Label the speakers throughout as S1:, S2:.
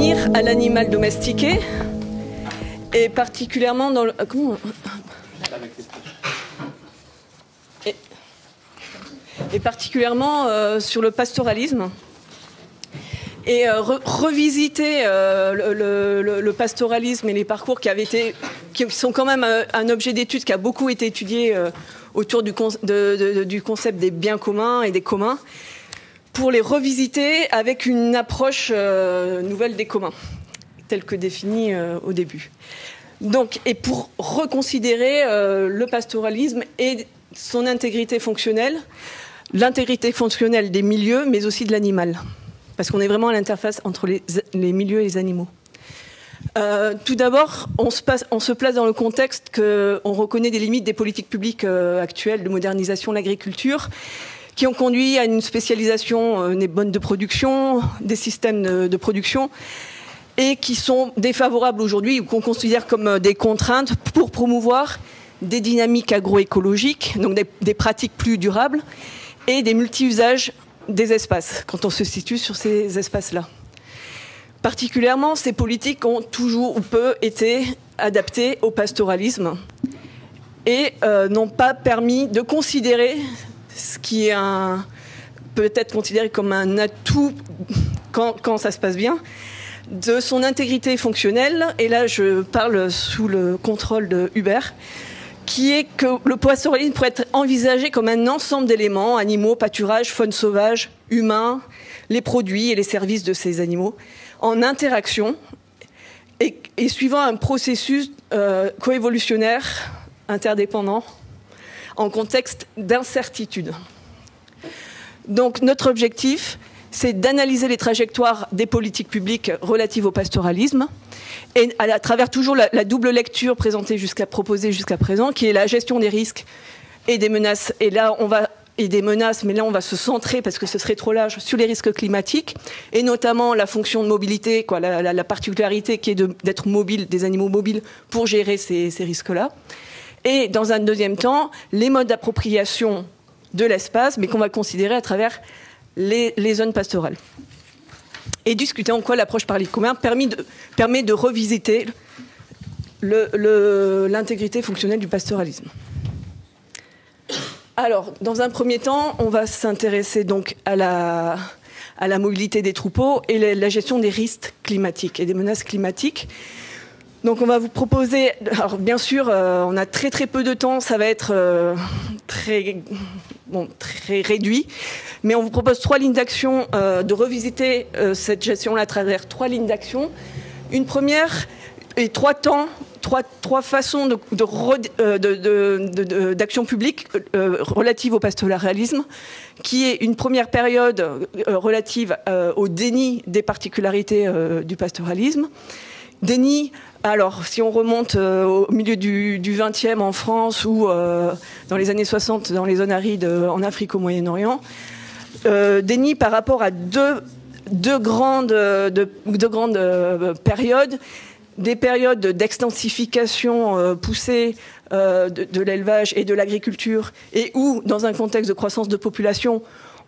S1: venir à l'animal domestiqué, et particulièrement dans le... et particulièrement sur le pastoralisme. Et revisiter le pastoralisme et les parcours qui sont quand même un objet d'étude qui a beaucoup été étudié autour du concept des biens communs et des communs, pour les revisiter avec une approche nouvelle des communs, telle que définie au début. Donc, et pour reconsidérer le pastoralisme et son intégrité fonctionnelle, l'intégrité fonctionnelle des milieux, mais aussi de l'animal. Parce qu'on est vraiment à l'interface entre les milieux et les animaux. Tout d'abord, on se place dans le contexte qu'on reconnaît des limites des politiques publiques actuelles de modernisation de l'agriculture, qui ont conduit à une spécialisation des modes de production, des systèmes de production, et qui sont défavorables aujourd'hui, ou qu'on considère comme des contraintes pour promouvoir des dynamiques agroécologiques, donc des pratiques plus durables, et des multi-usages des espaces, quand on se situe sur ces espaces-là. Particulièrement, ces politiques ont toujours ou peu été adaptées au pastoralisme et n'ont pas permis de considérer ce qui est peut-être considéré comme un atout quand ça se passe bien, de son intégrité fonctionnelle. Et là, je parle sous le contrôle de Hubert, qui est que le pastoralisme pourrait être envisagé comme un ensemble d'éléments, animaux, pâturage, faune sauvage, humains, les produits et les services de ces animaux, en interaction et suivant un processus coévolutionnaire, interdépendant, en contexte d'incertitude. Donc notre objectif, c'est d'analyser les trajectoires des politiques publiques relatives au pastoralisme, et à travers toujours la double lecture proposée jusqu'à présent, qui est la gestion des risques et des menaces. Et là, des menaces, mais là, on va se centrer, parce que ce serait trop large, sur les risques climatiques, et notamment la fonction de mobilité, la particularité qui est d'être mobile, des animaux mobiles, pour gérer ces risques-là. Et dans un deuxième temps, les modes d'appropriation de l'espace, mais qu'on va considérer à travers les zones pastorales. Et discuter en quoi l'approche par les communs permet de revisiter l'intégrité fonctionnelle du pastoralisme. Alors, dans un premier temps, on va s'intéresser donc à la mobilité des troupeaux et la gestion des risques climatiques et des menaces climatiques. Donc on va vous proposer, alors bien sûr, on a très peu de temps, ça va être très réduit, mais on vous propose 3 lignes d'action, de revisiter cette gestion-là à travers 3 lignes d'action. Une première et 3 temps, trois façons d'action publique relative au pastoralisme, qui est une première période relative au déni des particularités du pastoralisme. Déni, alors si on remonte au milieu du XXe en France ou dans les années 60 dans les zones arides en Afrique au Moyen-Orient, déni par rapport à deux grandes périodes, des périodes d'extensification poussée de l'élevage et de l'agriculture, et où, dans un contexte de croissance de population,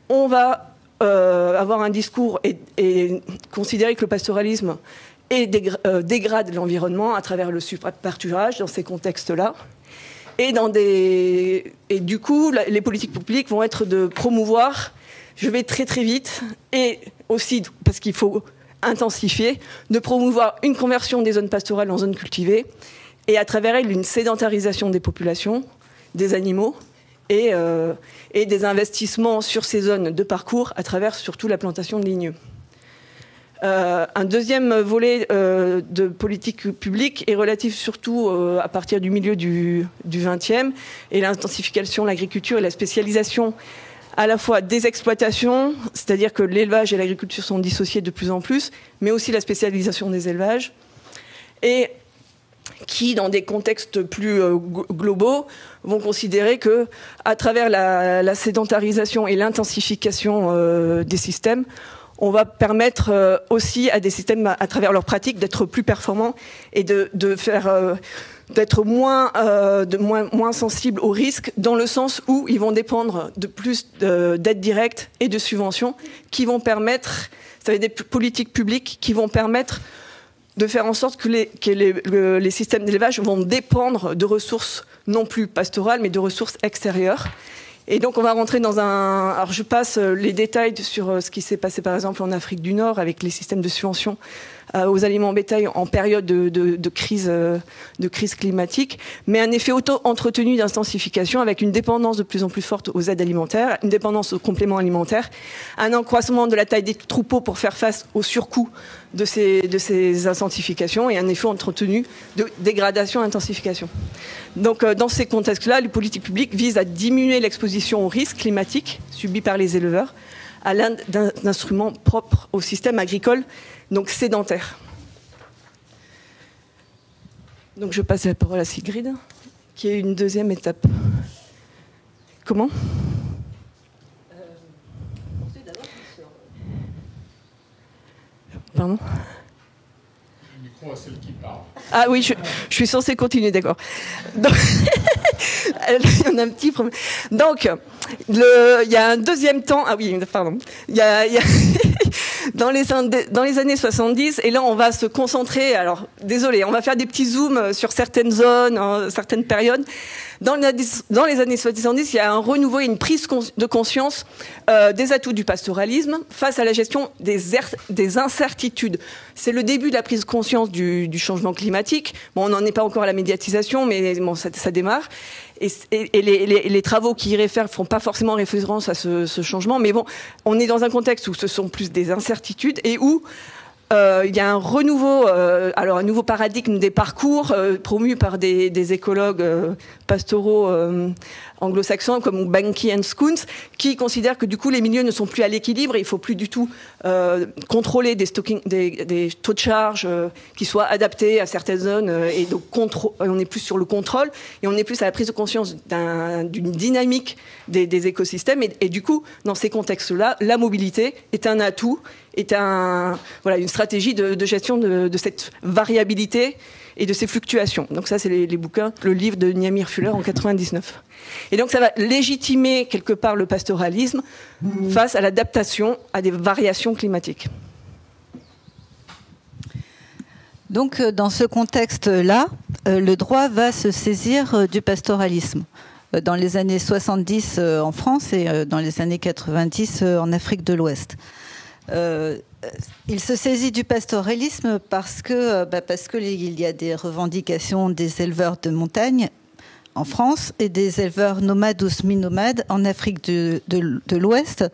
S1: on va avoir un discours et considérer que le pastoralisme dégrade l'environnement à travers le surpâturage dans ces contextes-là. Et du coup, les politiques publiques vont être de promouvoir, je vais très vite, et aussi parce qu'il faut intensifier, de promouvoir une conversion des zones pastorales en zones cultivées, et à travers elle, une sédentarisation des populations, des animaux, et des investissements sur ces zones de parcours à travers surtout la plantation de ligneux. Un deuxième volet de politique publique est relatif surtout à partir du milieu du XXe, et l'intensification de l'agriculture et la spécialisation à la fois des exploitations, c'est-à-dire que l'élevage et l'agriculture sont dissociés de plus en plus, mais aussi la spécialisation des élevages, et qui, dans des contextes plus globaux, vont considérer que, à travers la sédentarisation et l'intensification des systèmes, on va permettre aussi à des systèmes, à travers leurs pratiques, d'être plus performants et de faire d'être moins sensibles aux risques, dans le sens où ils vont dépendre de plus d'aides directes et de subventions qui vont permettre, ça va être des politiques publiques qui vont permettre de faire en sorte que les systèmes d'élevage vont dépendre de ressources non plus pastorales, mais de ressources extérieures. Et donc on va rentrer dans un... Alors je passe les détails sur ce qui s'est passé par exemple en Afrique du Nord avec les systèmes de subvention aux aliments bétail en période de crise climatique, mais un effet auto-entretenu d'intensification avec une dépendance de plus en plus forte aux aides alimentaires, une dépendance aux compléments alimentaires, un accroissement de la taille des troupeaux pour faire face au surcoût de ces intensifications et un effet entretenu de dégradation et intensification. Donc dans ces contextes-là, les politiques publiques visent à diminuer l'exposition aux risques climatiques subis par les éleveurs à l'aide d'instruments propres au système agricole, donc sédentaire. Donc je passe la parole à Sigrid, qui est une deuxième étape. Comment ? Pardon ?
S2: Le micro à celle qui parle.
S1: Ah oui, je suis censée continuer, d'accord. Donc, il y en a un petit problème. Donc, il y a un deuxième temps. Ah oui, pardon. Il y a dans les années 70, et là on va se concentrer. Alors, désolé, on va faire des petits zooms sur certaines zones, certaines périodes. Dans les années 70, il y a un renouveau et une prise de conscience des atouts du pastoralisme face à la gestion des incertitudes. C'est le début de la prise de conscience du changement climatique. Bon, on n'en est pas encore à la médiatisation, mais bon, ça démarre. Et les travaux qui y réfèrent ne font pas forcément référence à ce changement. Mais bon, on est dans un contexte où ce sont plus des incertitudes et où il y a un renouveau, alors un nouveau paradigme des parcours promu par des écologues pastoraux anglo-saxons comme Banky and Schoons, qui considèrent que du coup les milieux ne sont plus à l'équilibre et il faut plus du tout contrôler des taux de charge qui soient adaptés à certaines zones et donc on est plus sur le contrôle et on est plus à la prise de conscience d'une dynamique des écosystèmes et du coup dans ces contextes-là la mobilité est un atout, est une stratégie de gestion de cette variabilité et de ces fluctuations. Donc ça, c'est les bouquins, le livre de Niamir Fuller en 99. Et donc ça va légitimer quelque part le pastoralisme face à l'adaptation à des variations climatiques.
S3: Donc dans ce contexte-là, le droit va se saisir du pastoralisme. Dans les années 70 en France et dans les années 90 en Afrique de l'Ouest. Il se saisit du pastoralisme parce qu'il y a des revendications des éleveurs de montagne en France et des éleveurs nomades ou semi-nomades en Afrique de l'Ouest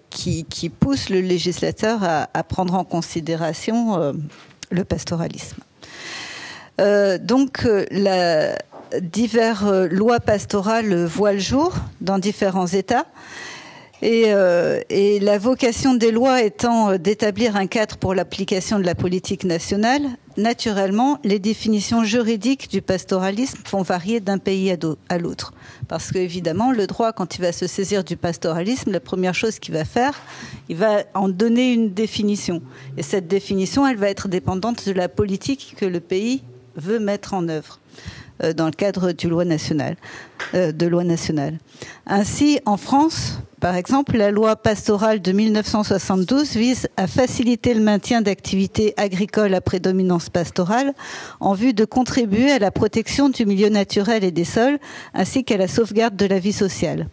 S3: qui poussent le législateur à prendre en considération le pastoralisme. Donc diverses lois pastorales voient le jour dans différents États. Et la vocation des lois étant d'établir un cadre pour l'application de la politique nationale, naturellement, les définitions juridiques du pastoralisme vont varier d'un pays à l'autre. Parce qu'évidemment, le droit, quand il va se saisir du pastoralisme, la première chose qu'il va faire, il va en donner une définition. Et cette définition, elle va être dépendante de la politique que le pays veut mettre en œuvre dans le cadre de loi nationale. Ainsi, en France, par exemple, la loi pastorale de 1972 vise à faciliter le maintien d'activités agricoles à prédominance pastorale en vue de contribuer à la protection du milieu naturel et des sols, ainsi qu'à la sauvegarde de la vie sociale.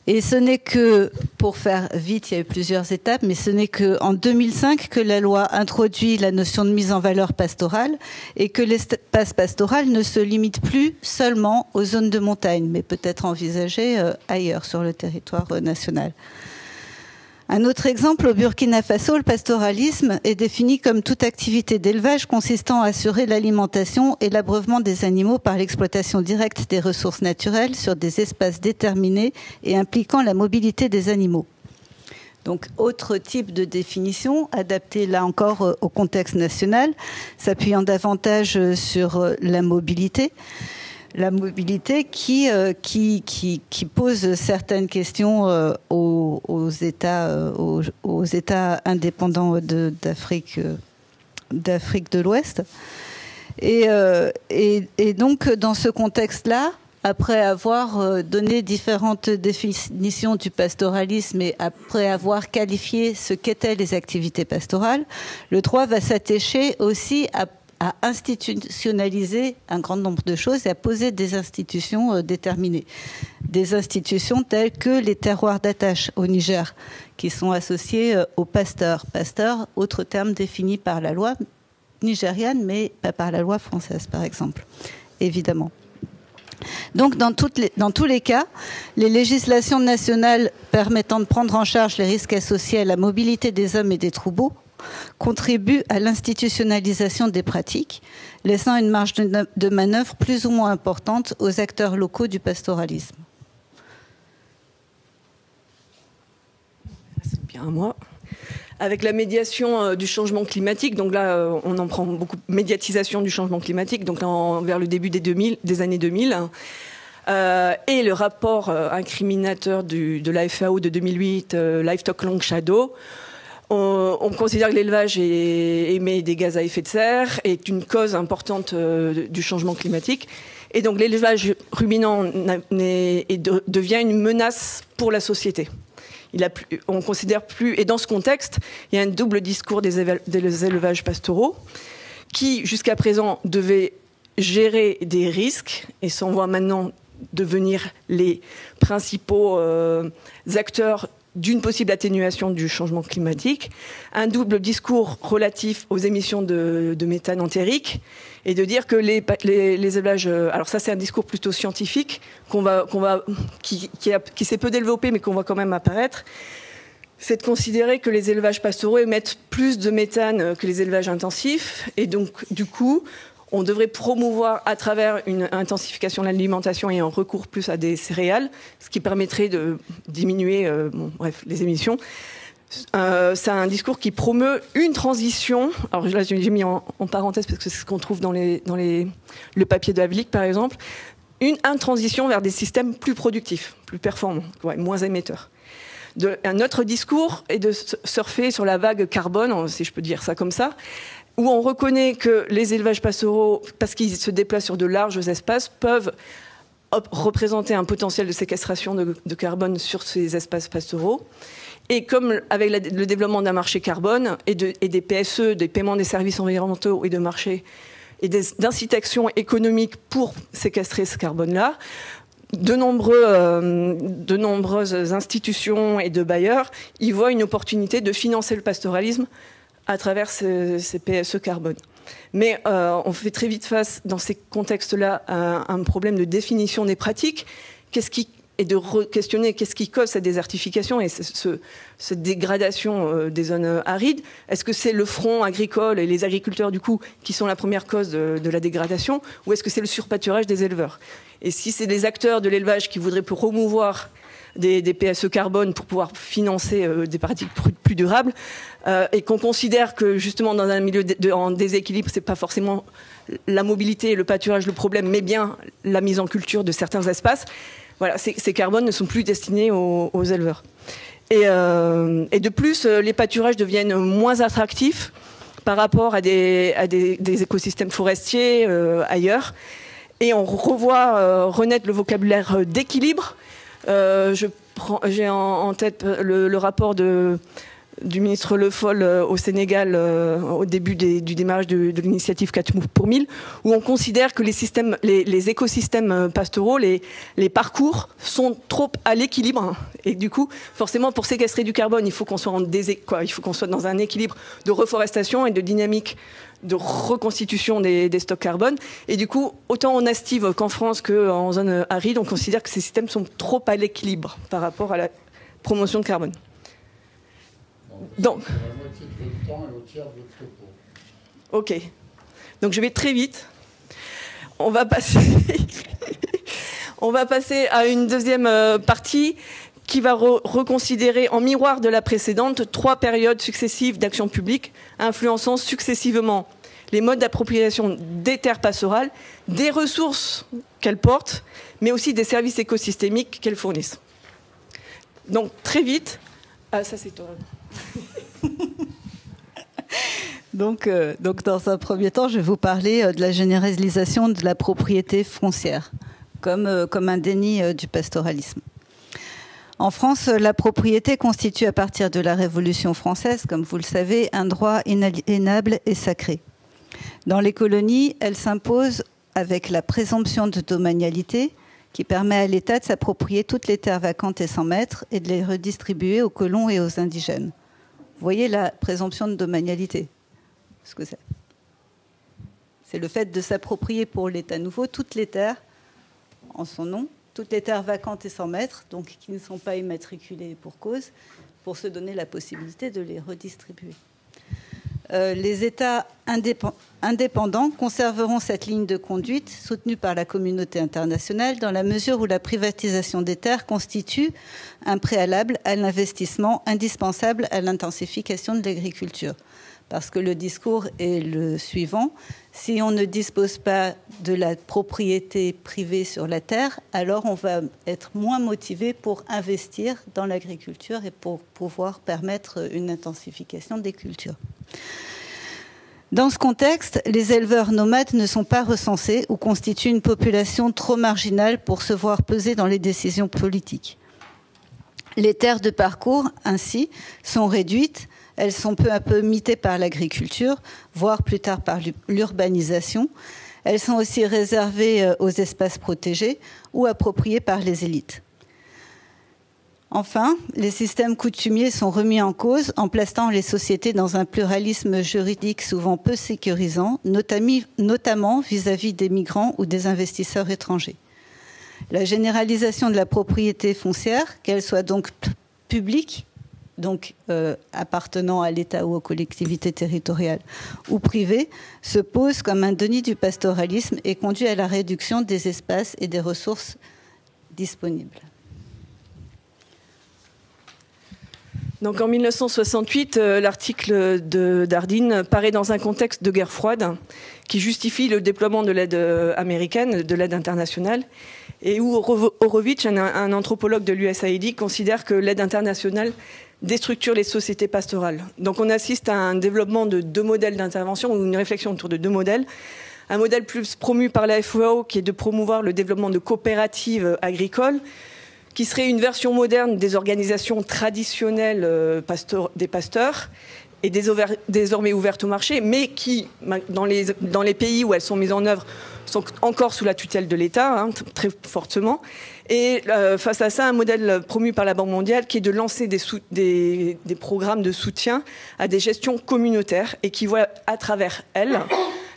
S3: Et ce n'est que, pour faire vite, il y a eu plusieurs étapes, mais ce n'est qu'en 2005 que la loi introduit la notion de mise en valeur pastorale et que l'espace pastoral ne se limite plus seulement aux zones de montagne, mais peut être envisagé ailleurs sur le territoire national. Un autre exemple, au Burkina Faso, le pastoralisme est défini comme toute activité d'élevage consistant à assurer l'alimentation et l'abreuvement des animaux par l'exploitation directe des ressources naturelles sur des espaces déterminés et impliquant la mobilité des animaux. Donc, autre type de définition, adaptée là encore au contexte national, s'appuyant davantage sur la mobilité. La mobilité qui pose certaines questions aux États indépendants d'Afrique de l'Ouest. Et donc, dans ce contexte-là, après avoir donné différentes définitions du pastoralisme et après avoir qualifié ce qu'étaient les activités pastorales, le droit va s'attacher aussi à institutionnaliser un grand nombre de choses et à poser des institutions déterminées. Des institutions telles que les terroirs d'attache au Niger, qui sont associés aux pasteurs. Pasteur, autre terme défini par la loi nigériane, mais pas par la loi française, par exemple, évidemment. Donc, dans tous les cas, les législations nationales permettant de prendre en charge les risques associés à la mobilité des hommes et des troupeaux contribuent à l'institutionnalisation des pratiques, laissant une marge de manœuvre plus ou moins importante aux acteurs locaux du pastoralisme.
S1: C'est bien à moi. Avec la médiation du changement climatique, donc là, on en prend beaucoup, médiatisation du changement climatique, donc là, vers le début des années 2000, et le rapport incriminateur de la FAO de 2008, Livestock Long Shadow, on considère que l'élevage émet des gaz à effet de serre, est une cause importante du changement climatique. Et donc l'élevage ruminant devient une menace pour la société. On considère plus, et dans ce contexte, il y a un double discours des élevages pastoraux qui, jusqu'à présent, devaient gérer des risques et s'en voient maintenant devenir les principaux acteurs d'une possible atténuation du changement climatique, un double discours relatif aux émissions de méthane entérique, et de dire que les élevages... Alors ça, c'est un discours plutôt scientifique qui s'est peu développé, mais qu'on voit quand même apparaître. C'est de considérer que les élevages pastoraux émettent plus de méthane que les élevages intensifs, et donc, du coup, on devrait promouvoir à travers une intensification de l'alimentation et un recours plus à des céréales, ce qui permettrait de diminuer les émissions. C'est un discours qui promeut une transition. Alors là, j'ai mis en parenthèse parce que c'est ce qu'on trouve dans le papier de Havlik, par exemple. Une transition vers des systèmes plus productifs, plus performants, moins émetteurs. Un autre discours est de surfer sur la vague carbone, si je peux dire ça comme ça, où on reconnaît que les élevages pastoraux, parce qu'ils se déplacent sur de larges espaces, peuvent représenter un potentiel de séquestration de carbone sur ces espaces pastoraux. Et comme avec le développement d'un marché carbone et des PSE, des paiements des services environnementaux et de marché, et d'incitation économique pour séquestrer ce carbone-là, de nombreuses institutions et de bailleurs y voient une opportunité de financer le pastoralisme à travers ces PSE carbone. Mais on fait très vite face, dans ces contextes-là, à un problème de définition des pratiques, et de questionner qu'est-ce qui cause cette désertification et cette dégradation des zones arides. Est-ce que c'est le front agricole et les agriculteurs, du coup, qui sont la première cause de la dégradation, ou est-ce que c'est le surpâturage des éleveurs? Et si c'est des acteurs de l'élevage qui voudraient promouvoir des PSE carbone pour pouvoir financer des pratiques plus durables, et qu'on considère que justement dans un milieu en déséquilibre, c'est pas forcément la mobilité et le pâturage le problème, mais bien la mise en culture de certains espaces. Voilà, ces carbones ne sont plus destinés aux éleveurs. Et de plus, les pâturages deviennent moins attractifs par rapport à des écosystèmes forestiers ailleurs. Et on revoit renaître le vocabulaire d'équilibre. J'ai en tête le rapport du ministre Le Foll au Sénégal au début du démarrage de l'initiative 4 pour 1000, où on considère que les écosystèmes pastoraux, les parcours sont trop à l'équilibre. Et du coup, forcément, pour séquestrer du carbone, il faut qu'on soit dans un équilibre de reforestation et de dynamique de reconstitution des stocks carbone. Et du coup, autant en estive qu'en France qu'en zone aride, on considère que ces systèmes sont trop à l'équilibre par rapport à la promotion de carbone. Donc,
S2: la moitié de votre temps et au tiers de votre topo.
S1: Ok. Donc je vais très vite. On va passer à une deuxième partie qui va reconsidérer en miroir de la précédente 3 périodes successives d'action publique influençant successivement les modes d'appropriation des terres pastorales, des ressources qu'elles portent, mais aussi des services écosystémiques qu'elles fournissent. Donc très vite. Ah, ça c'est toi.
S3: Donc, dans un premier temps, je vais vous parler de la généralisation de la propriété foncière comme un déni du pastoralisme. En France, la propriété constitue à partir de la Révolution française, comme vous le savez, un droit inaliénable et sacré. Dans les colonies, elle s'impose avec la présomption de domanialité qui permet à l'État de s'approprier toutes les terres vacantes et sans maître et de les redistribuer aux colons et aux indigènes. Vous voyez la présomption de domanialité, ce que c'est. C'est le fait de s'approprier pour l'État nouveau toutes les terres en son nom, toutes les terres vacantes et sans maître, donc qui ne sont pas immatriculées pour cause, pour se donner la possibilité de les redistribuer. Les États indépendants conserveront cette ligne de conduite soutenue par la communauté internationale dans la mesure où la privatisation des terres constitue un préalable à l'investissement indispensable à l'intensification de l'agriculture. Parce que le discours est le suivant: si on ne dispose pas de la propriété privée sur la terre, alors on va être moins motivé pour investir dans l'agriculture et pour pouvoir permettre une intensification des cultures. Dans ce contexte, les éleveurs nomades ne sont pas recensés ou constituent une population trop marginale pour se voir peser dans les décisions politiques. Les terres de parcours, ainsi, sont réduites. Elles sont peu à peu mitées par l'agriculture, voire plus tard par l'urbanisation. Elles sont aussi réservées aux espaces protégés ou appropriées par les élites. Enfin, les systèmes coutumiers sont remis en cause en plaçant les sociétés dans un pluralisme juridique souvent peu sécurisant, notamment vis-à-vis des migrants ou des investisseurs étrangers. La généralisation de la propriété foncière, qu'elle soit donc publique, donc appartenant à l'État ou aux collectivités territoriales, ou privée, se pose comme un déni du pastoralisme et conduit à la réduction des espaces et des ressources disponibles.
S1: Donc en 1968, l'article de Dardin paraît dans un contexte de guerre froide qui justifie le déploiement de l'aide américaine, de l'aide internationale, et où Horowitz, un anthropologue de l'USAID, considère que l'aide internationale déstructure les sociétés pastorales. Donc on assiste à un développement de deux modèles d'intervention, ou une réflexion autour de deux modèles. Un modèle plus promu par la FAO, qui est de promouvoir le développement de coopératives agricoles, qui serait une version moderne des organisations traditionnelles des pasteurs et désormais ouvertes au marché, mais qui, dans les pays où elles sont mises en œuvre, sont encore sous la tutelle de l'État, très fortement. Et face à ça, un modèle promu par la Banque mondiale qui est de lancer des programmes de soutien à des gestions communautaires et qui voit à travers elles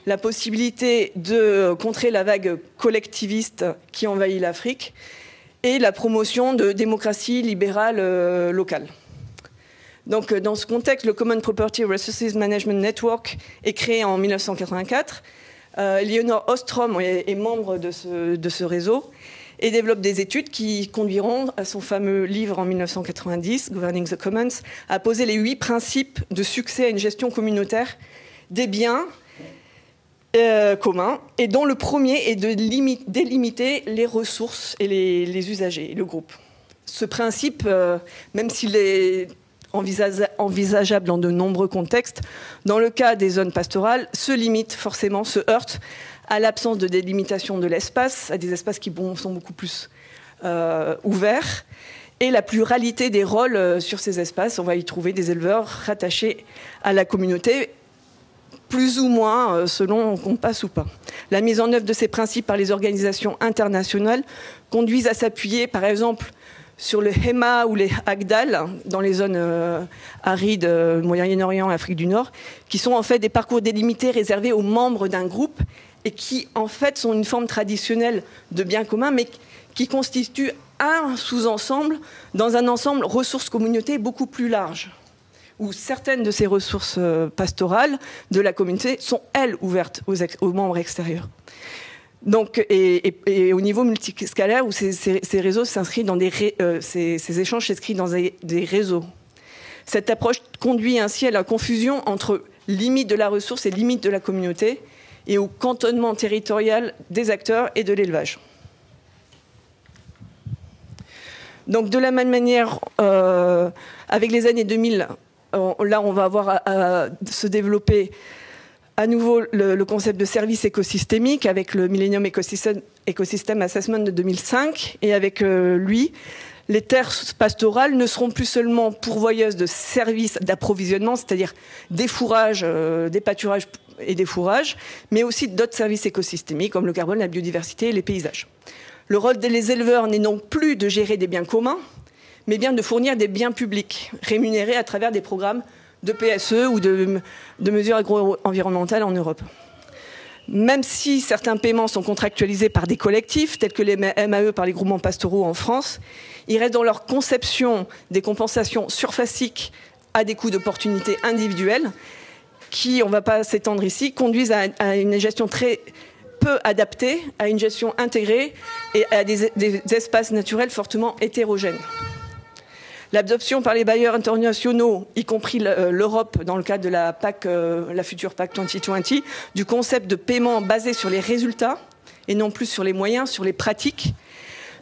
S1: la possibilité de contrer la vague collectiviste qui envahit l'Afrique et la promotion de démocratie libérale locale. Donc, dans ce contexte, le Common Property Resources Management Network est créé en 1984. Leonor Ostrom est membre de ce réseau et développe des études qui conduiront à son fameux livre en 1990, Governing the Commons, à poser les 8 principes de succès à une gestion communautaire des biens communs, et dont le premier est de délimiter les ressources et les usagers, le groupe. Ce principe, même s'il est envisageable dans de nombreux contextes, dans le cas des zones pastorales, se limite forcément, se heurte à l'absence de délimitation de l'espace, à des espaces qui sont beaucoup plus ouverts, et la pluralité des rôles sur ces espaces. On va y trouver des éleveurs rattachés à la communauté, plus ou moins selon qu'on passe ou pas. La mise en œuvre de ces principes par les organisations internationales conduisent à s'appuyer, par exemple, sur le HEMA ou les Agdal, dans les zones arides, Moyen-Orient, Afrique du Nord, qui sont en fait des parcours délimités réservés aux membres d'un groupe et qui, en fait, sont une forme traditionnelle de bien commun, mais qui constituent un sous-ensemble dans un ensemble ressources-communautés beaucoup plus large, où certaines de ces ressources pastorales de la communauté sont, elles, ouvertes aux membres extérieurs. Donc, et au niveau multiscalaire, où ces réseaux s'inscrivent dans ces échanges s'inscrivent dans des réseaux. Cette approche conduit ainsi à la confusion entre limite de la ressource et limite de la communauté, et au cantonnement territorial des acteurs et de l'élevage. Donc, de la même manière, avec les années 2000, là, on va avoir à se développer à nouveau le concept de service écosystémique avec le Millennium Ecosystem Assessment de 2005. Et avec lui, les terres pastorales ne seront plus seulement pourvoyeuses de services d'approvisionnement, c'est-à-dire des fourrages, des pâturages et des fourrages, mais aussi d'autres services écosystémiques comme le carbone, la biodiversité et les paysages. Le rôle des éleveurs n'est donc plus de gérer des biens communs, mais bien de fournir des biens publics, rémunérés à travers des programmes de PSE ou de mesures agro-environnementales en Europe. Même si certains paiements sont contractualisés par des collectifs, tels que les MAE par les groupements pastoraux en France, ils restent dans leur conception des compensations surfaciques à des coûts d'opportunité individuels qui, on ne va pas s'étendre ici, conduisent à une gestion très peu adaptée, à une gestion intégrée et à des espaces naturels fortement hétérogènes. L'adoption par les bailleurs internationaux, y compris l'Europe dans le cadre de la PAC, la future PAC 2020, du concept de paiement basé sur les résultats et non plus sur les moyens, sur les pratiques,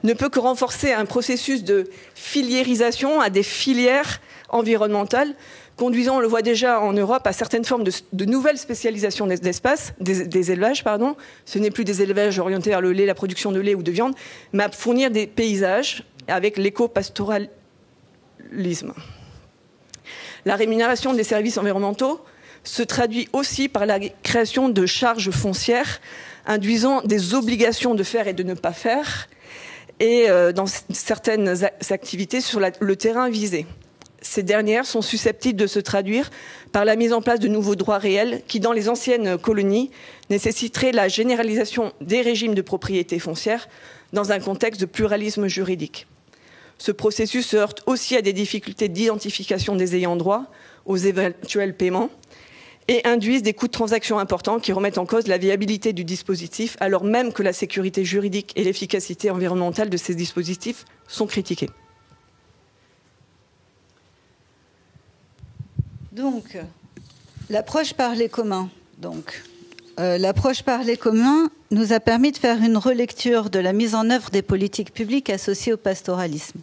S1: ne peut que renforcer un processus de filiérisation à des filières environnementales, conduisant, on le voit déjà en Europe, à certaines formes de nouvelles spécialisations des élevages. Ce n'est plus des élevages orientés vers le lait, la production de lait ou de viande, mais à fournir des paysages avec l'éco-pastoralisme. La rémunération des services environnementaux se traduit aussi par la création de charges foncières induisant des obligations de faire et de ne pas faire, et dans certaines activités sur le terrain visé. Ces dernières sont susceptibles de se traduire par la mise en place de nouveaux droits réels qui, dans les anciennes colonies, nécessiteraient la généralisation des régimes de propriété foncière dans un contexte de pluralisme juridique. Ce processus se heurte aussi à des difficultés d'identification des ayants droit aux éventuels paiements et induisent des coûts de transaction importants qui remettent en cause la viabilité du dispositif, alors même que la sécurité juridique et l'efficacité environnementale de ces dispositifs sont critiquées.
S3: Donc, l'approche par les communs. L'approche par les communs nous a permis de faire une relecture de la mise en œuvre des politiques publiques associées au pastoralisme.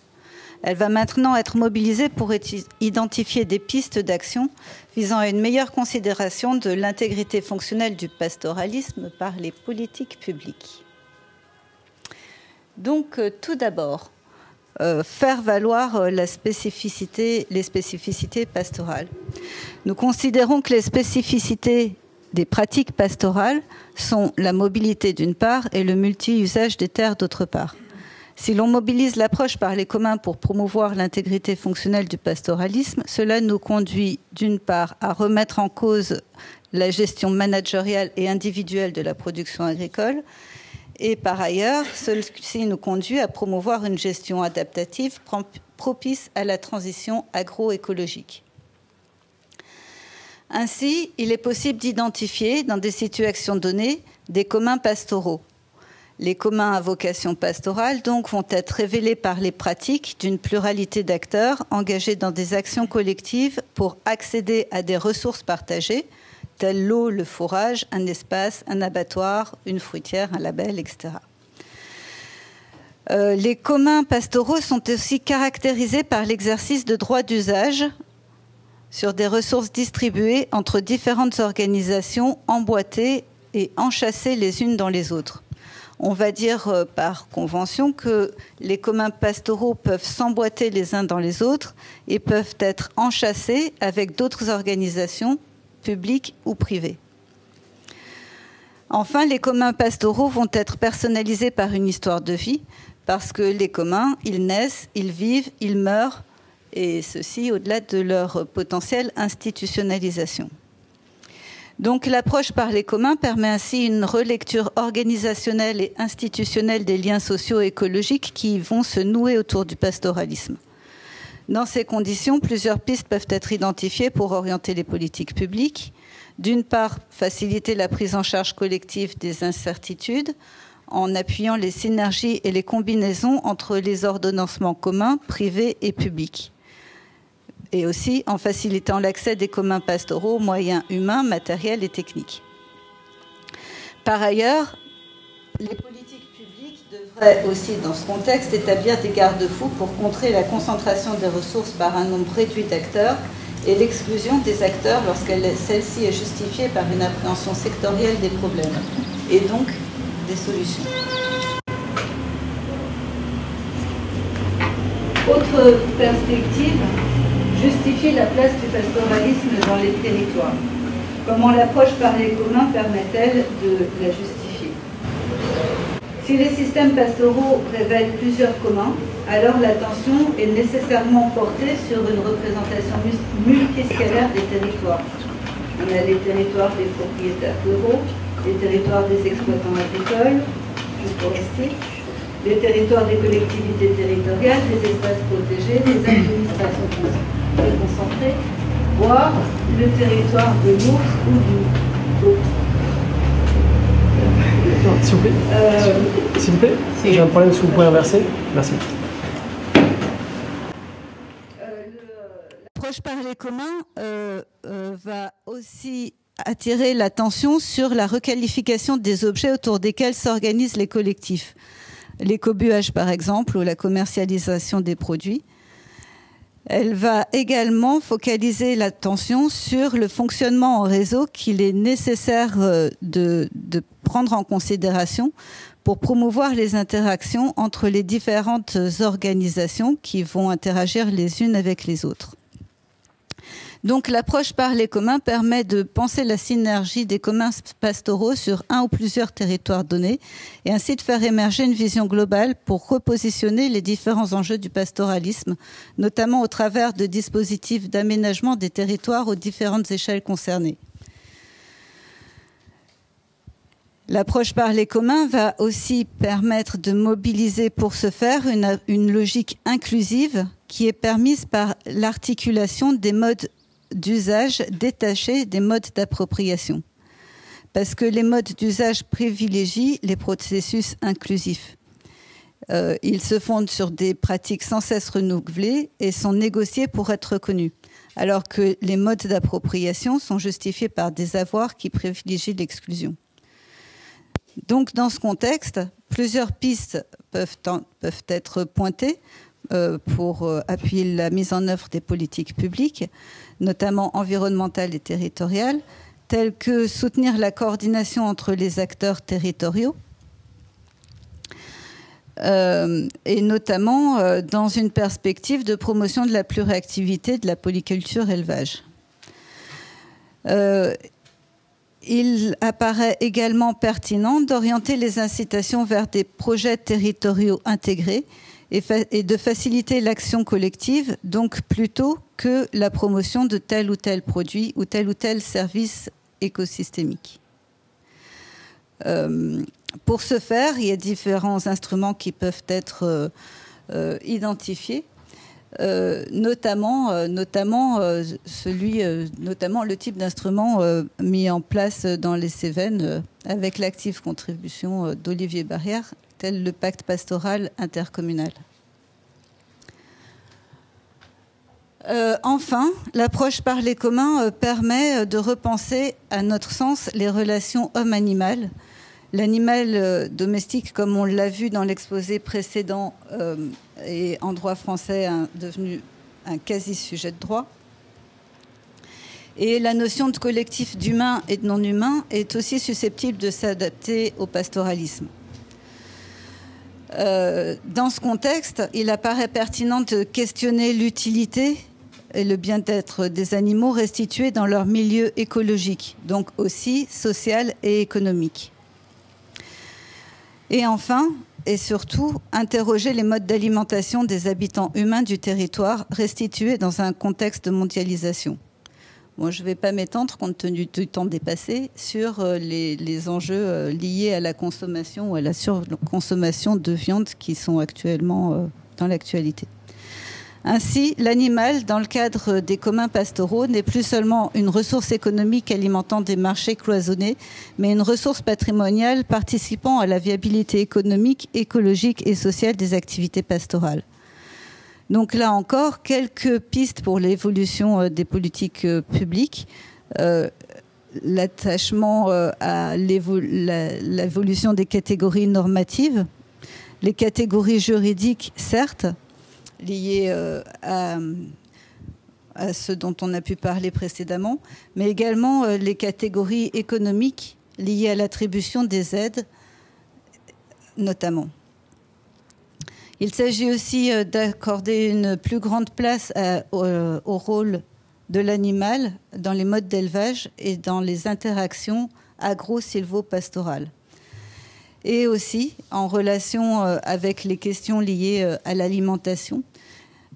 S3: Elle va maintenant être mobilisée pour identifier des pistes d'action visant à une meilleure considération de l'intégrité fonctionnelle du pastoralisme par les politiques publiques. Donc, tout d'abord, faire valoir les spécificités pastorales. Nous considérons que les spécificités des pratiques pastorales sont la mobilité d'une part et le multi-usage des terres d'autre part. Si l'on mobilise l'approche par les communs pour promouvoir l'intégrité fonctionnelle du pastoralisme, cela nous conduit d'une part à remettre en cause la gestion managériale et individuelle de la production agricole, et par ailleurs, ceci nous conduit à promouvoir une gestion adaptative propice à la transition agroécologique. Ainsi, il est possible d'identifier dans des situations données des communs pastoraux. Les communs à vocation pastorale donc vont être révélés par les pratiques d'une pluralité d'acteurs engagés dans des actions collectives pour accéder à des ressources partagées, telles l'eau, le fourrage, un espace, un abattoir, une fruitière, un label, etc. Les communs pastoraux sont aussi caractérisés par l'exercice de droits d'usage sur des ressources distribuées entre différentes organisations emboîtées et enchâssées les unes dans les autres. On va dire par convention que les communs pastoraux peuvent s'emboîter les uns dans les autres et peuvent être enchâssés avec d'autres organisations publiques ou privées. Enfin, les communs pastoraux vont être personnalisés par une histoire de vie parce que les communs, ils naissent, ils vivent, ils meurent, et ceci au-delà de leur potentielle institutionnalisation. Donc l'approche par les communs permet ainsi une relecture organisationnelle et institutionnelle des liens sociaux et écologiques qui vont se nouer autour du pastoralisme. Dans ces conditions, plusieurs pistes peuvent être identifiées pour orienter les politiques publiques. D'une part, faciliter la prise en charge collective des incertitudes en appuyant les synergies et les combinaisons entre les ordonnancements communs, privés et publics. Et aussi en facilitant l'accès des communs pastoraux aux moyens humains, matériels et techniques. Par ailleurs, les politiques publiques devraient aussi, dans ce contexte, établir des garde-fous pour contrer la concentration des ressources par un nombre réduit d'acteurs et l'exclusion des acteurs lorsque celle-ci est justifiée par une appréhension sectorielle des problèmes et donc des solutions. Autre perspective, justifier la place du pastoralisme dans les territoires. Comment l'approche par les communs permet-elle de la justifier? Si les systèmes pastoraux révèlent plusieurs communs, alors l'attention est nécessairement portée sur une représentation multiscalaire des territoires. On a les territoires des propriétaires ruraux, les territoires des exploitants agricoles, du forestier, les territoires des collectivités territoriales, des espaces protégés, des administrations déconcentrées, voire le territoire de l'ours ou du loup.
S4: S'il vous plaît. S'il vous plaît. J'ai un problème si vous pouvez inverser. Merci.
S3: L'approche par les communs va aussi attirer l'attention sur la requalification des objets autour desquels s'organisent les collectifs. L'écobuage, par exemple, ou la commercialisation des produits. Elle va également focaliser l'attention sur le fonctionnement en réseau qu'il est nécessaire de prendre en considération pour promouvoir les interactions entre les différentes organisations qui vont interagir les unes avec les autres. Donc l'approche par les communs permet de penser la synergie des communs pastoraux sur un ou plusieurs territoires donnés et ainsi de faire émerger une vision globale pour repositionner les différents enjeux du pastoralisme, notamment au travers de dispositifs d'aménagement des territoires aux différentes échelles concernées. L'approche par les communs va aussi permettre de mobiliser pour ce faire une logique inclusive qui est permise par l'articulation des modes d'usage détachés des modes d'appropriation. Parce que les modes d'usage privilégient les processus inclusifs. Ils se fondent sur des pratiques sans cesse renouvelées et sont négociés pour être reconnus, alors que les modes d'appropriation sont justifiés par des avoirs qui privilégient l'exclusion. Donc, dans ce contexte, plusieurs pistes peuvent être pointées pour appuyer la mise en œuvre des politiques publiques, notamment environnementales et territoriales, telles que soutenir la coordination entre les acteurs territoriaux, et notamment dans une perspective de promotion de la pluriactivité de la polyculture élevage. Il apparaît également pertinent d'orienter les incitations vers des projets territoriaux intégrés et de faciliter l'action collective, donc plutôt que la promotion de tel ou tel produit ou tel service écosystémique. Pour ce faire, il y a différents instruments qui peuvent être identifiés, notamment le type d'instrument mis en place dans les Cévennes avec l'active contribution d'Olivier Barrière, tel le pacte pastoral intercommunal. Enfin, l'approche par les communs permet de repenser, à notre sens, les relations homme-animal. L'animal domestique, comme on l'a vu dans l'exposé précédent, est en droit français devenu un quasi-sujet de droit. Et la notion de collectif d'humain et de non-humain est aussi susceptible de s'adapter au pastoralisme. Dans ce contexte, il apparaît pertinent de questionner l'utilité et le bien-être des animaux restitués dans leur milieu écologique, donc aussi social et économique. Et enfin, et surtout, interroger les modes d'alimentation des habitants humains du territoire restitués dans un contexte de mondialisation. Bon, je ne vais pas m'étendre, compte tenu du temps dépassé, sur les enjeux liés à la consommation ou à la surconsommation de viande qui sont actuellement dans l'actualité. Ainsi, l'animal, dans le cadre des communs pastoraux, n'est plus seulement une ressource économique alimentant des marchés cloisonnés, mais une ressource patrimoniale participant à la viabilité économique, écologique et sociale des activités pastorales. Donc là encore, quelques pistes pour l'évolution des politiques publiques. L'attachement à l'évolution des catégories normatives, les catégories juridiques, certes, liées à ceux dont on a pu parler précédemment, mais également les catégories économiques liées à l'attribution des aides, notamment. Il s'agit aussi d'accorder une plus grande place au rôle de l'animal dans les modes d'élevage et dans les interactions agro-silvo-pastorales. Et aussi en relation avec les questions liées à l'alimentation,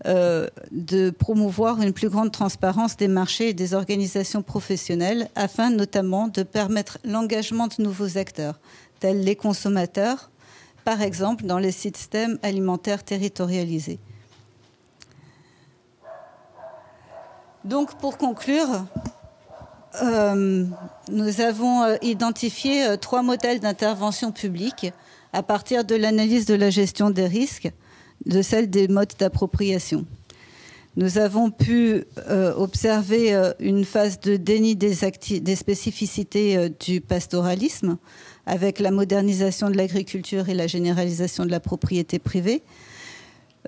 S3: de promouvoir une plus grande transparence des marchés et des organisations professionnelles afin notamment de permettre l'engagement de nouveaux acteurs, tels les consommateurs, par exemple dans les systèmes alimentaires territorialisés. Donc pour conclure, nous avons identifié 3 modèles d'intervention publique à partir de l'analyse de la gestion des risques, de celle des modes d'appropriation. Nous avons pu observer une phase de déni des spécificités du pastoralisme avec la modernisation de l'agriculture et la généralisation de la propriété privée,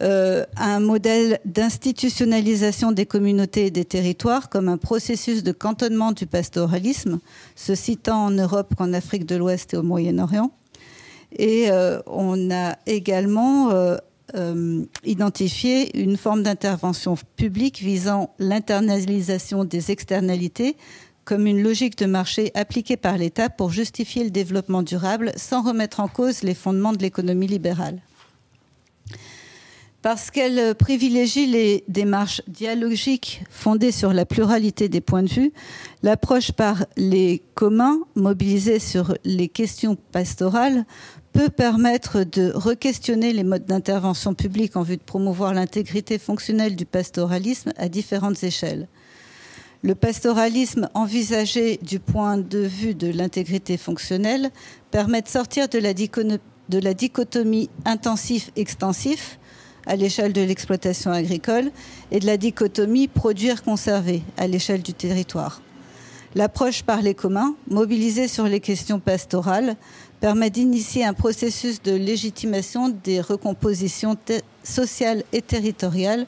S3: un modèle d'institutionnalisation des communautés et des territoires comme un processus de cantonnement du pastoralisme, se citant en Europe qu'en Afrique de l'Ouest et au Moyen-Orient. Et on a également identifié une forme d'intervention publique visant l'internalisation des externalités comme une logique de marché appliquée par l'État pour justifier le développement durable sans remettre en cause les fondements de l'économie libérale. Parce qu'elle privilégie les démarches dialogiques fondées sur la pluralité des points de vue, l'approche par les communs mobilisés sur les questions pastorales peut permettre de re-questionner les modes d'intervention publique en vue de promouvoir l'intégrité fonctionnelle du pastoralisme à différentes échelles. Le pastoralisme envisagé du point de vue de l'intégrité fonctionnelle permet de sortir de la dichotomie intensif-extensif à l'échelle de l'exploitation agricole et de la dichotomie produire-conserver à l'échelle du territoire. L'approche par les communs, mobilisée sur les questions pastorales, permet d'initier un processus de légitimation des recompositions sociales et territoriales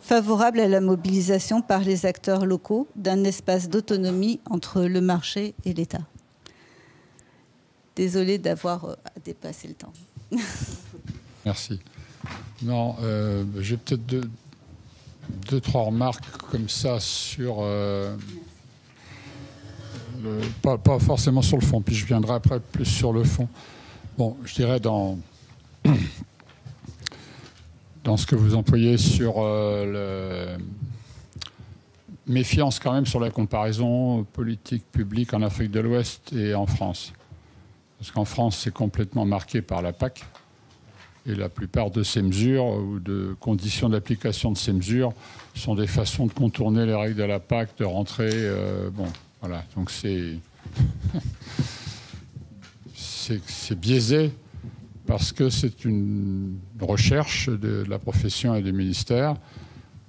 S3: favorable à la mobilisation par les acteurs locaux d'un espace d'autonomie entre le marché et l'État. Désolée d'avoir dépassé le temps.
S2: Merci. Non, j'ai peut-être deux, trois remarques comme ça sur... pas forcément sur le fond, puis je viendrai après plus sur le fond. Bon, je dirais dans ce que vous employez sur méfiance quand même sur la comparaison politique publique en Afrique de l'Ouest et en France. Parce qu'en France, c'est complètement marqué par la PAC. Et la plupart de ces mesures ou de conditions d'application de ces mesures sont des façons de contourner les règles de la PAC, de rentrer... bon, voilà, donc c'est biaisé parce que c'est une recherche de la profession et des ministères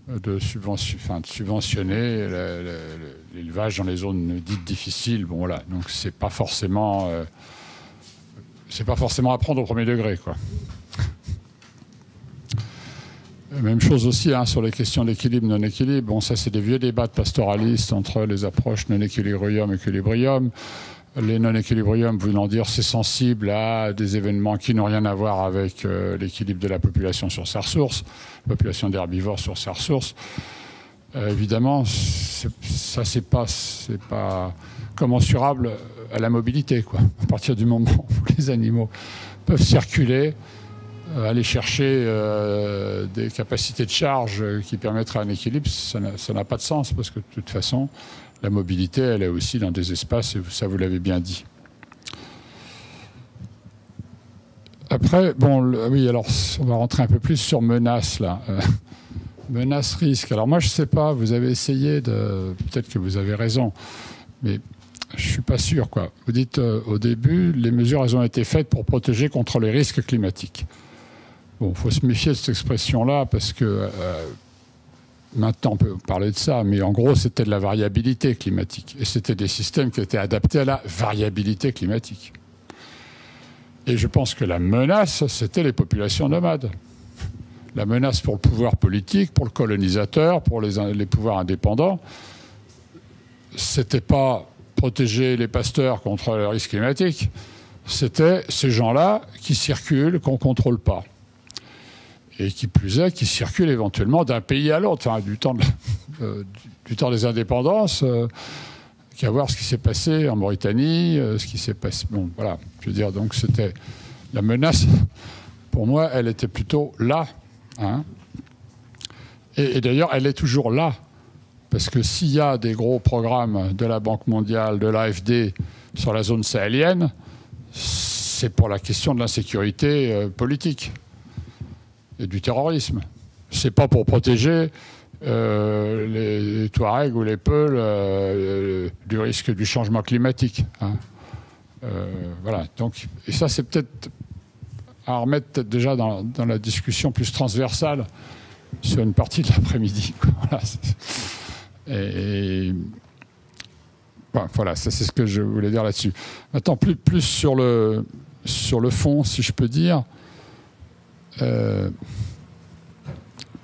S2: de subventionner l'élevage dans les zones dites difficiles. Bon, voilà, donc c'est pas forcément à prendre au premier degré, quoi. Même chose aussi sur les questions d'équilibre, non-équilibre. Bon, ça, c'est des vieux débats de pastoralistes entre les approches non-équilibrium et équilibrium. Les non-équilibrium voulant dire c'est sensible à des événements qui n'ont rien à voir avec l'équilibre de la population sur sa ressource, la population d'herbivores sur sa ressource. Évidemment, ça, c'est pas commensurable à la mobilité, quoi. À partir du moment où les animaux peuvent circuler, aller chercher des capacités de charge qui permettraient un équilibre, ça n'a pas de sens, parce que de toute façon, la mobilité, elle est aussi dans des espaces, et ça, vous l'avez bien dit. Après, bon, oui, alors, on va rentrer un peu plus sur menaces, là. Menaces, risques. Alors moi, je ne sais pas, vous avez essayé de... Peut-être que vous avez raison, mais je ne suis pas sûr, quoi. Vous dites, au début, les mesures, elles ont été faites pour protéger contre les risques climatiques. Bon, il faut se méfier de cette expression-là parce que maintenant on peut parler de ça, mais en gros c'était de la variabilité climatique et c'était des systèmes qui étaient adaptés à la variabilité climatique. Et je pense que la menace, c'était les populations nomades. La menace pour le pouvoir politique, pour le colonisateur, pour les pouvoirs indépendants, c'était pas protéger les pasteurs contre le risque climatique, c'était ces gens-là qui circulent, qu'on ne contrôle pas. Et qui plus est, qui circulent éventuellement d'un pays à l'autre, enfin, du temps des indépendances, qu'à voir ce qui s'est passé en Mauritanie, ce qui s'est passé... Bon, voilà, je veux dire, donc c'était... La menace, pour moi, elle était plutôt là. Hein. Et d'ailleurs, elle est toujours là. Parce que s'il y a des gros programmes de la Banque mondiale, de l'AFD sur la zone sahélienne, c'est pour la question de l'insécurité politique et du terrorisme. C'est pas pour protéger les Touaregs ou les Peuls du risque du changement climatique. Hein. Voilà. Donc, et ça, c'est peut-être à remettre peut-être déjà dans la discussion plus transversale sur une partie de l'après-midi. Voilà. Et voilà, ça c'est ce que je voulais dire là-dessus. Maintenant, plus sur le fond, si je peux dire,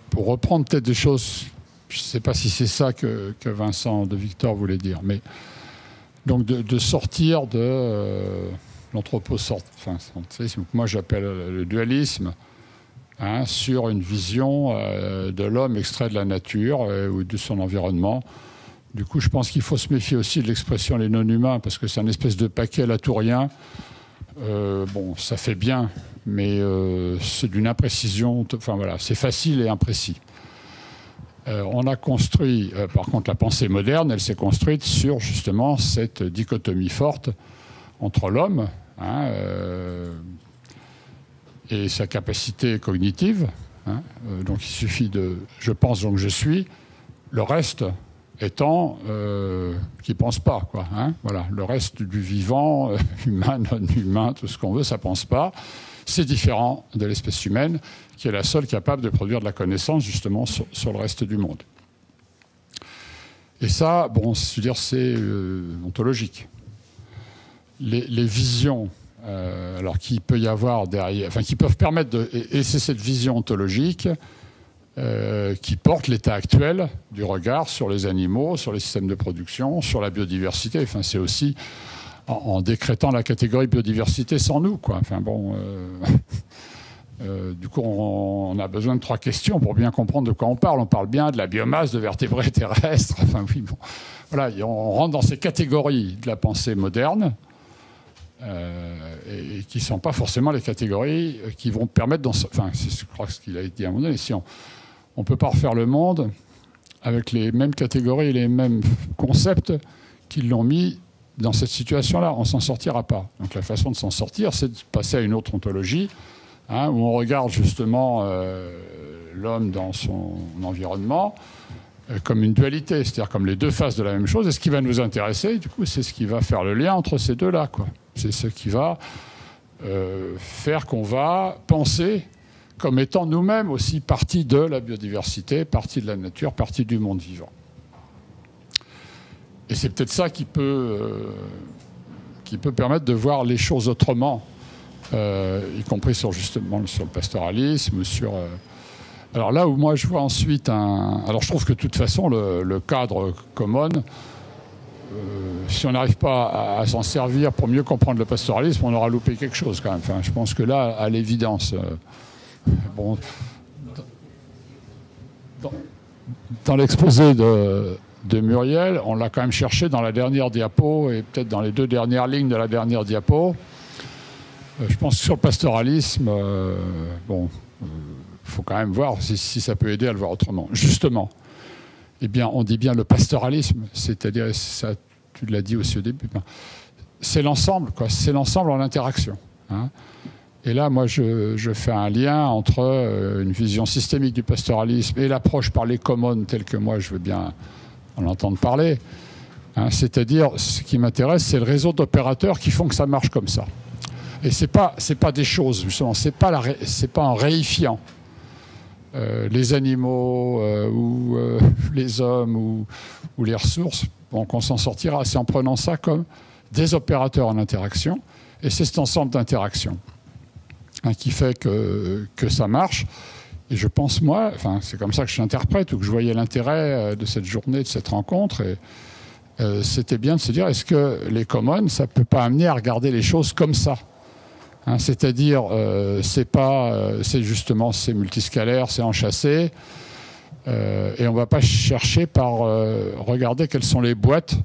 S2: pour reprendre peut-être des choses, je ne sais pas si c'est ça que Vincent de Victor voulait dire, mais donc de sortir de l'anthropocentrisme, que moi j'appelle le dualisme, hein, sur une vision de l'homme extrait de la nature ou de son environnement. Du coup, je pense qu'il faut se méfier aussi de l'expression les non-humains, parce que c'est un espèce de paquet latourien. Bon, ça fait bien, mais c'est d'une imprécision. Enfin voilà, c'est facile et imprécis. On a construit, par contre, la pensée moderne, elle s'est construite sur justement cette dichotomie forte entre l'homme, hein, et sa capacité cognitive. Hein, donc il suffit de « je pense donc je suis », le reste étant qui ne pense pas. Quoi, hein, voilà, le reste du vivant, humain, non-humain, tout ce qu'on veut, ça ne pense pas. C'est différent de l'espèce humaine, qui est la seule capable de produire de la connaissance justement sur le reste du monde. Et ça, bon, c'est ontologique. Les visions... alors qu'il peut y avoir derrière, enfin qui peuvent permettre de, et c'est cette vision ontologique qui porte l'état actuel du regard sur les animaux, sur les systèmes de production, sur la biodiversité. Enfin, c'est aussi en décrétant la catégorie biodiversité sans nous, quoi. Enfin bon, du coup, on a besoin de 3 questions pour bien comprendre de quoi on parle. On parle bien de la biomasse, de vertébrés terrestres. Enfin oui, bon, voilà, on rentre dans ces catégories de la pensée moderne. Et qui ne sont pas forcément les catégories qui vont permettre... Enfin, je crois que ce qu'il a dit à un moment donné, si on ne peut pas refaire le monde avec les mêmes catégories et les mêmes concepts qui l'ont mis dans cette situation-là, on ne s'en sortira pas. Donc la façon de s'en sortir, c'est de passer à une autre ontologie, hein, où on regarde justement l'homme dans son environnement comme une dualité, c'est-à-dire comme les deux faces de la même chose. Et ce qui va nous intéresser, du coup, c'est ce qui va faire le lien entre ces deux-là, quoi. C'est ce qui va faire qu'on va penser comme étant nous-mêmes aussi partie de la biodiversité, partie de la nature, partie du monde vivant. Et c'est peut-être ça qui peut permettre de voir les choses autrement, y compris justement sur le pastoralisme, sur... Alors là où moi je vois ensuite Alors je trouve que de toute façon le cadre common, si on n'arrive pas à s'en servir pour mieux comprendre le pastoralisme, on aura loupé quelque chose quand même. Enfin, je pense que là, à l'évidence, bon, dans l'exposé de Muriel, on l'a quand même cherché dans la dernière diapo et peut-être dans les 2 dernières lignes de la dernière diapo. Je pense que sur le pastoralisme, bon... il faut quand même voir si ça peut aider à le voir autrement. Justement, eh bien, on dit bien le pastoralisme, c'est-à-dire, ça, tu l'as dit aussi au début, c'est l'ensemble, quoi. C'est l'ensemble en interaction. Hein. Et là, moi, je fais un lien entre une vision systémique du pastoralisme et l'approche par les commons telle que moi, je veux bien en entendre parler. Hein. C'est-à-dire, ce qui m'intéresse, c'est le réseau d'opérateurs qui font que ça marche comme ça. Et c'est pas des choses, justement, c'est pas en réifiant les animaux ou les hommes ou les ressources, bon, qu'on s'en sortira. C'est en prenant ça comme des opérateurs en interaction. Et c'est cet ensemble d'interactions, hein, qui fait que ça marche Et je pense, moi, enfin, c'est comme ça que je l'interprète, ou que je voyais l'intérêt de cette journée, de cette rencontre. Et c'était bien de se dire, est-ce que les commons, ça ne peut pas amener à regarder les choses comme ça, hein, c'est-à-dire, c'est justement, c'est multiscalaire, c'est enchâssé, et on ne va pas chercher par regarder quelles sont les boîtes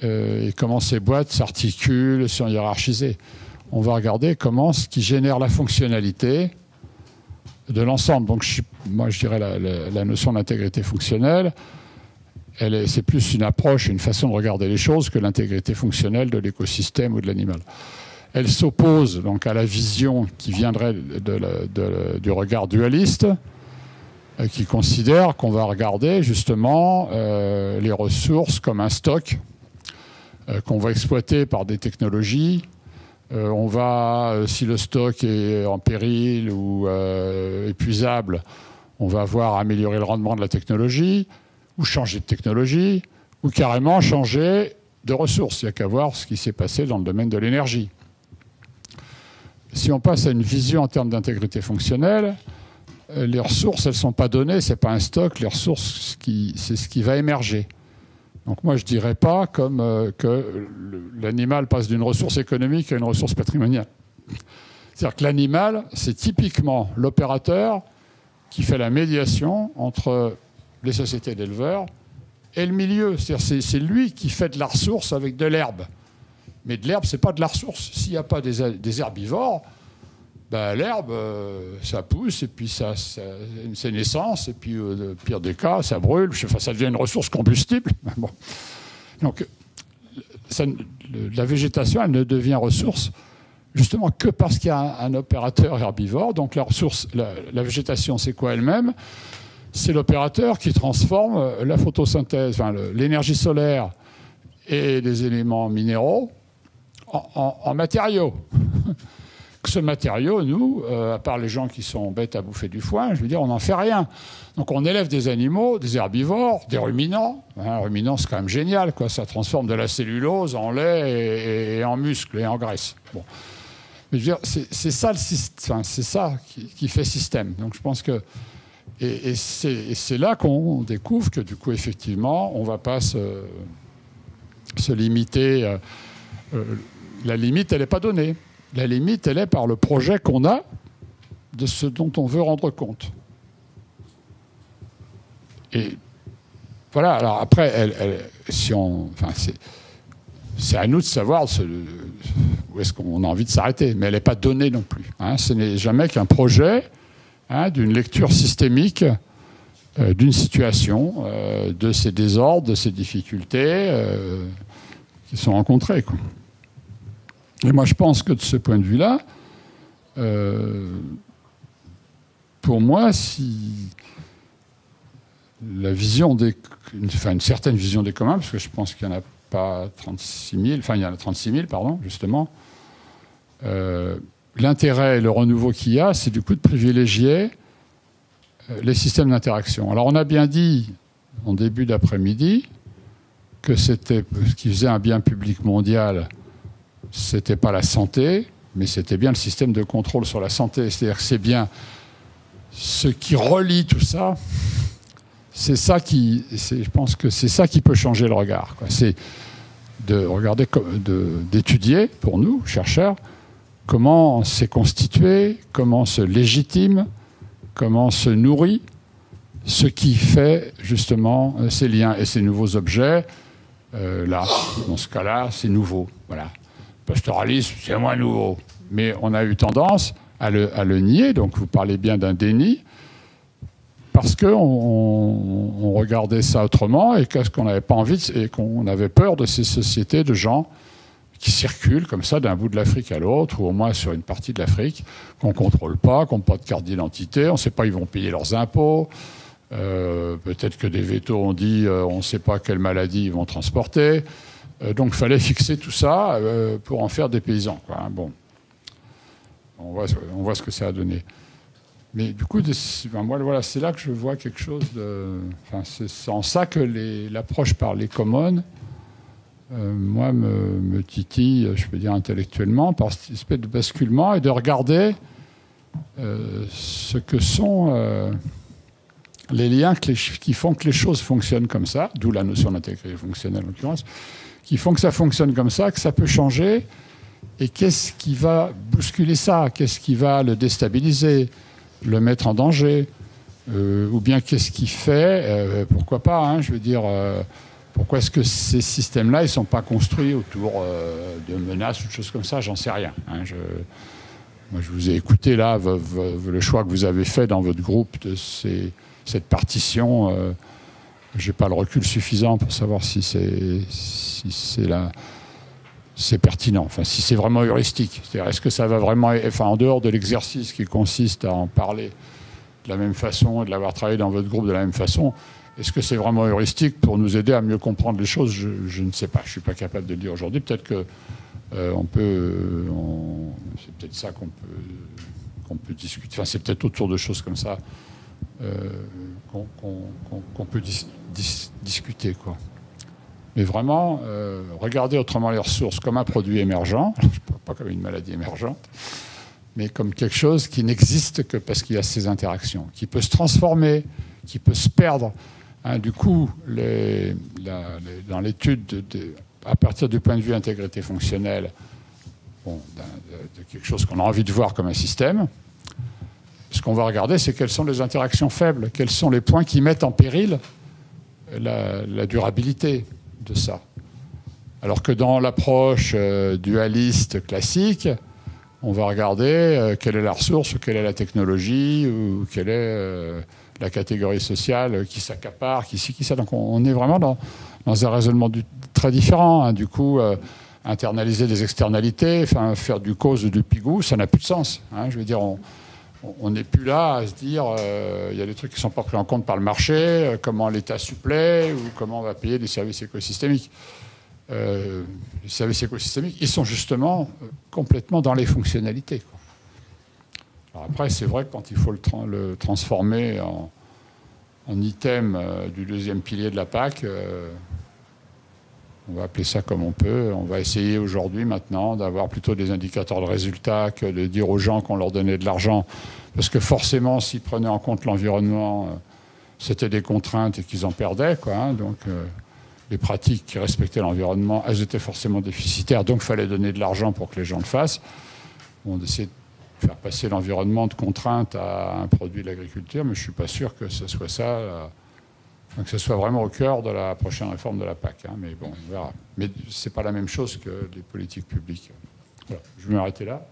S2: et comment ces boîtes s'articulent, sont hiérarchisées. On va regarder comment ce qui génère la fonctionnalité de l'ensemble. Donc, moi, je dirais la notion d'intégrité fonctionnelle, c'est plus une approche, une façon de regarder les choses que l'intégrité fonctionnelle de l'écosystème ou de l'animal. Elle s'oppose donc à la vision qui viendrait du regard dualiste, qui considère qu'on va regarder justement les ressources comme un stock qu'on va exploiter par des technologies. On va, si le stock est en péril ou épuisable, on va voir améliorer le rendement de la technologie, ou changer de technologie, ou carrément changer de ressources. Il n'y a qu'à voir ce qui s'est passé dans le domaine de l'énergie. Si on passe à une vision en termes d'intégrité fonctionnelle, les ressources, elles ne sont pas données, ce n'est pas un stock, les ressources, c'est ce qui va émerger. Donc moi, je ne dirais pas comme que l'animal passe d'une ressource économique à une ressource patrimoniale. C'est-à-dire que l'animal, c'est typiquement l'opérateur qui fait la médiation entre les sociétés d'éleveurs et le milieu. C'est-à-dire c'est lui qui fait de la ressource avec de l'herbe. Mais de l'herbe, ce n'est pas de la ressource. S'il n'y a pas des herbivores, ben, l'herbe, ça pousse, et puis c'est naissance, et puis au pire des cas, ça brûle, enfin, ça devient une ressource combustible. Bon. Donc, la végétation, elle ne devient ressource justement que parce qu'il y a un opérateur herbivore. Donc la ressource, la végétation, c'est quoi elle-même? C'est l'opérateur qui transforme la photosynthèse, enfin, l'énergie solaire et les éléments minéraux en matériaux. Ce matériau, nous, à part les gens qui sont bêtes à bouffer du foin, je veux dire, on n'en fait rien. Donc on élève des animaux, des herbivores, des ruminants. Un ruminant, c'est quand même génial, quoi. Ça transforme de la cellulose en lait et en muscle et en graisse. Bon. Mais je veux dire, c'est ça, c'est ça qui fait système. Donc je pense que... Et c'est là qu'on découvre que, du coup, effectivement, on ne va pas se limiter... la limite, elle n'est pas donnée. La limite, elle est par le projet qu'on a de ce dont on veut rendre compte. Et voilà, alors après, c'est à nous de savoir où est-ce qu'on a envie de s'arrêter, mais elle n'est pas donnée non plus. Hein. Ce n'est jamais qu'un projet, hein, d'une lecture systémique d'une situation, de ses désordres, de ses difficultés qui sont rencontrées, quoi. Et moi, je pense que de ce point de vue-là, pour moi, si la vision une certaine vision des communs, parce que je pense qu'il n'y en a pas 36 000, enfin il y en a 36 000, pardon, justement, l'intérêt et le renouveau qu'il y a, c'est du coup de privilégier les systèmes d'interaction. Alors on a bien dit, en début d'après-midi, que c'était ce qui faisait un bien public mondial, c'était pas la santé, mais c'était bien le système de contrôle sur la santé. C'est-à-dire que c'est bien ce qui relie tout ça. C'est ça je pense que c'est ça qui peut changer le regard, quoi. C'est de regarder, d'étudier, pour nous, chercheurs, comment c'est constitué, comment se légitime, comment se nourrit, ce qui fait justement ces liens et ces nouveaux objets. Là, dans ce cas-là, c'est nouveau. Voilà. Pastoralisme, c'est moins nouveau. Mais on a eu tendance à le nier, donc vous parlez bien d'un déni, parce qu'on regardait ça autrement et qu'on n'avait pas envie, et qu'on avait peur de ces sociétés de gens qui circulent comme ça d'un bout de l'Afrique à l'autre, ou au moins sur une partie de l'Afrique, qu'on ne contrôle pas, qui n'ont pas de carte d'identité, on ne sait pas ils vont payer leurs impôts, peut-être que des vétos ont dit on ne sait pas quelle maladie ils vont transporter. Donc il fallait fixer tout ça pour en faire des paysans, quoi. Bon, on voit ce que ça a donné. Mais du coup, moi, voilà, c'est là que je vois quelque chose de... Enfin, c'est en ça que l'approche par les commons, moi, me titille, je peux dire intellectuellement, par cette espèce de basculement et de regarder ce que sont les liens qui font que les choses fonctionnent comme ça, d'où la notion d'intégrité fonctionnelle en l'occurrence, qui font que ça fonctionne comme ça, que ça peut changer, et qu'est-ce qui va bousculer ça, qu'est-ce qui va le déstabiliser, le mettre en danger, ou bien qu'est-ce qui fait, pourquoi pas, hein, je veux dire, pourquoi est-ce que ces systèmes-là, ils ne sont pas construits autour de menaces ou de choses comme ça, j'en sais rien. Hein, moi, je vous ai écouté là, le choix que vous avez fait dans votre groupe de cette partition. Je n'ai pas le recul suffisant pour savoir si c'est pertinent, enfin, si c'est vraiment heuristique. C'est-à-dire, est-ce que ça va vraiment, enfin, en dehors de l'exercice qui consiste à en parler de la même façon et de l'avoir travaillé dans votre groupe de la même façon, est-ce que c'est vraiment heuristique pour nous aider à mieux comprendre les choses? Je ne sais pas, je ne suis pas capable de le dire aujourd'hui. Peut-être que c'est peut-être ça qu'on peut discuter. Enfin, c'est peut-être autour de choses comme ça qu'on peut discuter, quoi. Mais vraiment, regarder autrement les ressources comme un produit émergent, pas comme une maladie émergente, mais comme quelque chose qui n'existe que parce qu'il y a ces interactions, qui peut se transformer, qui peut se perdre. Hein, du coup, dans l'étude, à partir du point de vue intégrité fonctionnelle, bon, de quelque chose qu'on a envie de voir comme un système, ce qu'on va regarder, c'est quelles sont les interactions faibles, quels sont les points qui mettent en péril la durabilité de ça. Alors que dans l'approche dualiste classique, on va regarder quelle est la ressource, quelle est la technologie, ou quelle est la catégorie sociale qui s'accapare, qui ci, qui ça. Donc on est vraiment dans un raisonnement très différent. Hein. Du coup, internaliser des externalités, enfin, faire du cause ou du pigou, ça n'a plus de sens. Hein. Je veux dire, on n'est plus là à se dire il y a des trucs qui ne sont pas pris en compte par le marché, comment l'État supplée, ou comment on va payer des services écosystémiques. Les services écosystémiques, ils sont justement complètement dans les fonctionnalités, quoi. Alors après, c'est vrai que quand il faut le transformer en item du deuxième pilier de la PAC, on va appeler ça comme on peut. On va essayer aujourd'hui, maintenant, d'avoir plutôt des indicateurs de résultats que de dire aux gens qu'on leur donnait de l'argent. Parce que forcément, s'ils prenaient en compte l'environnement, c'était des contraintes et qu'ils en perdaient, quoi, hein. Donc, les pratiques qui respectaient l'environnement, elles étaient forcément déficitaires. Donc, il fallait donner de l'argent pour que les gens le fassent. On essaie de faire passer l'environnement de contraintes à un produit de l'agriculture, mais je ne suis pas sûr que ce soit ça, que ce soit vraiment au cœur de la prochaine réforme de la PAC. Hein. Mais bon, on verra. Mais ce n'est pas la même chose que les politiques publiques. Voilà, je vais m'arrêter là.